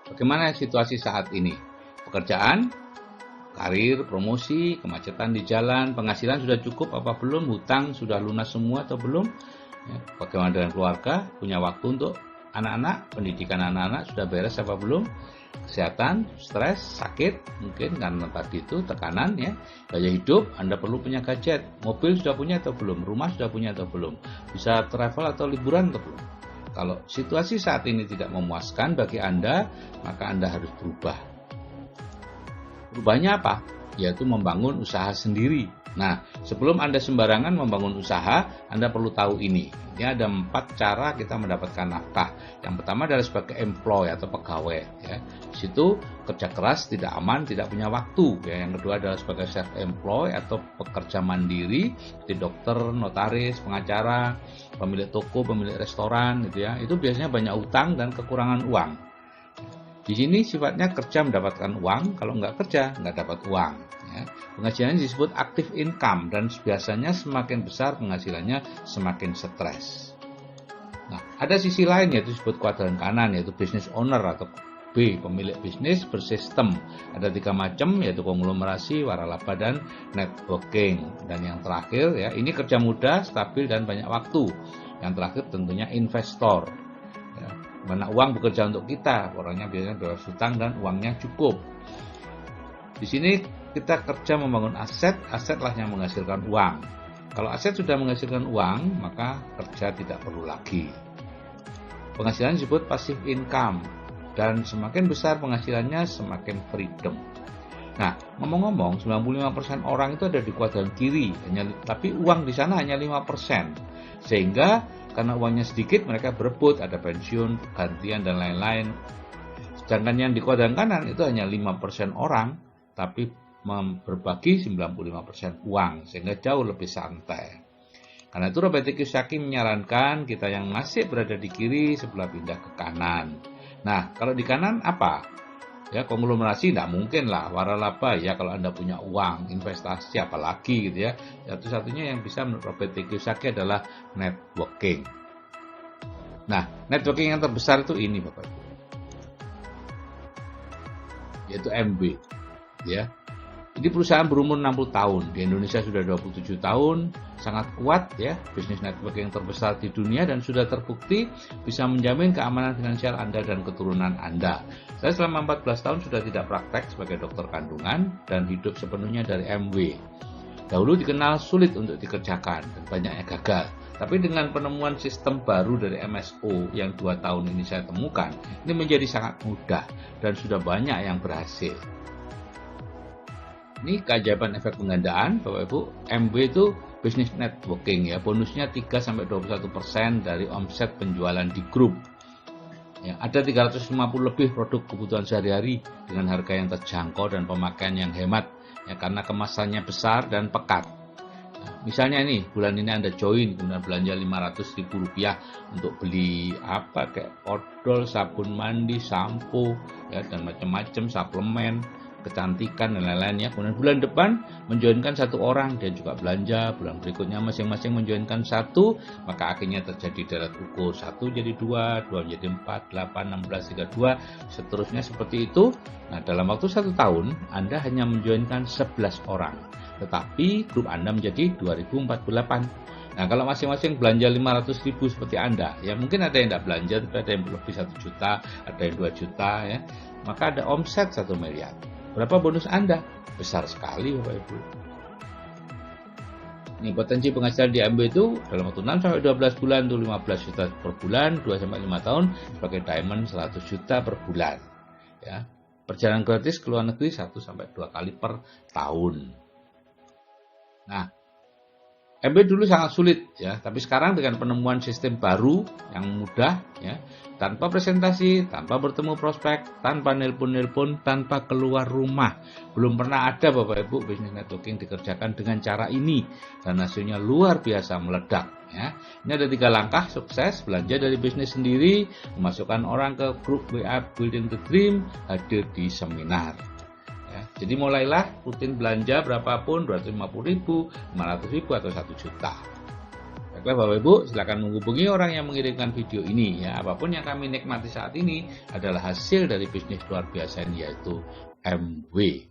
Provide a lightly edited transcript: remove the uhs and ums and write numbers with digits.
Bagaimana situasi saat ini? Pekerjaan, karir, promosi, kemacetan di jalan, penghasilan sudah cukup apa belum? Hutang sudah lunas semua atau belum? Ya, bagaimana dengan keluarga? Punya waktu untuk anak-anak? Pendidikan anak-anak sudah beres apa belum? Kesehatan, stres, sakit, mungkin karena tadi itu tekanan ya. Gaya hidup, Anda perlu punya gadget. Mobil sudah punya atau belum? Rumah sudah punya atau belum? Bisa travel atau liburan atau belum? Kalau situasi saat ini tidak memuaskan bagi Anda, maka Anda harus berubah. Berubahnya apa? Yaitu membangun usaha sendiri. Nah, sebelum Anda sembarangan membangun usaha, Anda perlu tahu ini. Ini ada 4 cara kita mendapatkan nafkah. Yang pertama adalah sebagai employee atau pegawai. Ya. Di situ kerja keras, tidak aman, tidak punya waktu. Ya. Yang kedua adalah sebagai self-employed atau pekerja mandiri, seperti dokter, notaris, pengacara, pemilik toko, pemilik restoran, gitu ya. Itu biasanya banyak utang dan kekurangan uang. Di sini sifatnya kerja mendapatkan uang, kalau nggak kerja nggak dapat uang. Ya. Penghasilannya disebut active income dan biasanya semakin besar penghasilannya semakin stres. Nah, ada sisi lain yaitu disebut kuadran kanan yaitu business owner atau B, pemilik bisnis bersistem. Ada 3 macam yaitu konglomerasi, waralaba dan networking. Dan yang terakhir ya, ini kerja mudah, stabil dan banyak waktu. Yang terakhir tentunya investor. Ya, mana uang bekerja untuk kita, orangnya biasanya bebas hutang dan uangnya cukup. Di sini kita kerja membangun aset, asetlah yang menghasilkan uang. Kalau aset sudah menghasilkan uang, maka kerja tidak perlu lagi. Penghasilan disebut passive income, dan semakin besar penghasilannya, semakin freedom. Nah, ngomong-ngomong, 95% orang itu ada di kuadran kiri, tapi uang di sana hanya 5%. Sehingga karena uangnya sedikit, mereka berebut, ada pensiun, gantian, dan lain-lain. Sedangkan yang di kuadran kanan itu hanya 5% orang, tapi berbagi 95% uang, sehingga jauh lebih santai. Karena itu Robert Kiyosaki menyarankan kita yang masih berada di kiri sebelah pindah ke kanan. Nah, kalau di kanan apa? Ya, konglomerasi tidak mungkin lah, waralaba ya kalau Anda punya uang, investasi apalagi gitu ya. Satu-satunya yang bisa menurut Robert Kiyosaki adalah networking. Nah, networking yang terbesar itu ini Bapak Ibu. Yaitu MB. Ya. Ini perusahaan berumur 60 tahun, di Indonesia sudah 27 tahun, sangat kuat ya, bisnis networking yang terbesar di dunia dan sudah terbukti bisa menjamin keamanan finansial Anda dan keturunan Anda. Saya selama 14 tahun sudah tidak praktek sebagai dokter kandungan dan hidup sepenuhnya dari MW. Dahulu dikenal sulit untuk dikerjakan dan banyaknya gagal. Tapi dengan penemuan sistem baru dari MSO yang 2 tahun ini saya temukan, ini menjadi sangat mudah dan sudah banyak yang berhasil. Ini keajaiban efek penggandaan, Bapak Ibu. MB itu business networking ya, bonusnya 3-21% dari omset penjualan di grup. Ya, ada 350 lebih produk kebutuhan sehari-hari dengan harga yang terjangkau dan pemakaian yang hemat ya, karena kemasannya besar dan pekat. Nah, misalnya ini bulan ini Anda join kemudian belanja Rp500.000 untuk beli apa kayak odol, sabun mandi, sampo ya dan macam-macam suplemen, kecantikan dan lain-lain ya. Kemudian bulan depan menjoinkan 1 orang, dia juga belanja, bulan berikutnya masing-masing menjoinkan 1, maka akhirnya terjadi deret ukur, 1 jadi 2, 2 jadi 4, 8, 16, 32, seterusnya seperti itu. Nah, dalam waktu 1 tahun Anda hanya menjoinkan 11 orang, tetapi grup Anda menjadi 2048. Nah, kalau masing-masing belanja 500.000 seperti Anda, ya mungkin ada yang tidak belanja, tapi ada yang lebih 1 juta, ada yang 2 juta ya, maka ada omset 1 miliar. Berapa bonus Anda? Besar sekali Bapak Ibu. Ini potensi penghasilan di MB itu dalam waktu 6-12 bulan itu 15 juta per bulan, 2-5 tahun sebagai diamond 100 juta per bulan. Ya. Perjalanan gratis ke luar negeri 1-2 kali per tahun. Nah, MB dulu sangat sulit ya, tapi sekarang dengan penemuan sistem baru yang mudah ya, tanpa presentasi, tanpa bertemu prospek, tanpa nelpon-nelpon, tanpa keluar rumah. Belum pernah ada Bapak Ibu bisnis networking dikerjakan dengan cara ini dan hasilnya luar biasa meledak ya. Ini ada 3 langkah sukses: belanja dari bisnis sendiri, memasukkan orang ke grup WA Building the Dream, hadir di seminar. Jadi mulailah rutin belanja berapapun, 250.000, 500.000 atau 1 juta. Baiklah Bapak Ibu, silakan menghubungi orang yang mengirimkan video ini ya. Apapun yang kami nikmati saat ini adalah hasil dari bisnis luar biasa ini, yaitu MW.